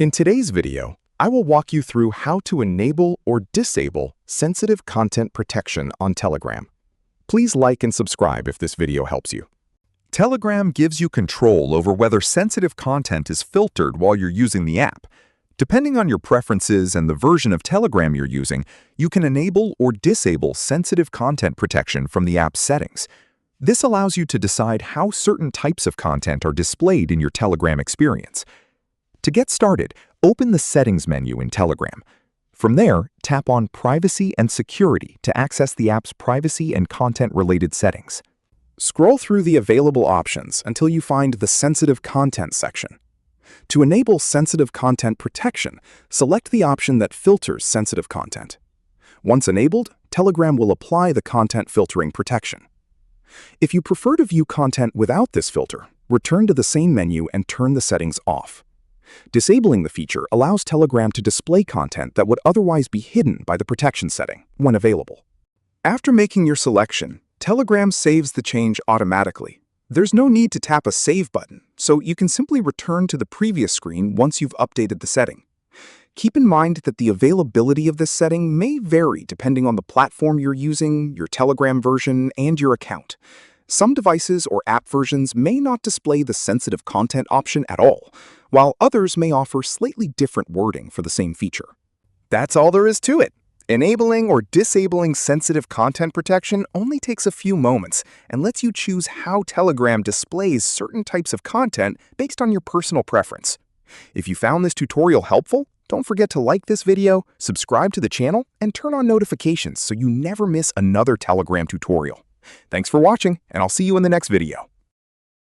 In today's video, I will walk you through how to enable or disable sensitive content protection on Telegram. Please like and subscribe if this video helps you. Telegram gives you control over whether sensitive content is filtered while you're using the app. Depending on your preferences and the version of Telegram you're using, you can enable or disable sensitive content protection from the app's settings. This allows you to decide how certain types of content are displayed in your Telegram experience. To get started, open the Settings menu in Telegram. From there, tap on Privacy and Security to access the app's privacy and content-related settings. Scroll through the available options until you find the Sensitive Content section. To enable sensitive content protection, select the option that filters sensitive content. Once enabled, Telegram will apply the content filtering protection. If you prefer to view content without this filter, return to the same menu and turn the settings off. Disabling the feature allows Telegram to display content that would otherwise be hidden by the protection setting when available. After making your selection, Telegram saves the change automatically. There's no need to tap a Save button, so you can simply return to the previous screen once you've updated the setting. Keep in mind that the availability of this setting may vary depending on the platform you're using, your Telegram version, and your account. Some devices or app versions may not display the sensitive content option at all, while others may offer slightly different wording for the same feature. That's all there is to it. Enabling or disabling sensitive content protection only takes a few moments and lets you choose how Telegram displays certain types of content based on your personal preference. If you found this tutorial helpful, don't forget to like this video, subscribe to the channel, and turn on notifications so you never miss another Telegram tutorial. Thanks for watching, and I'll see you in the next video.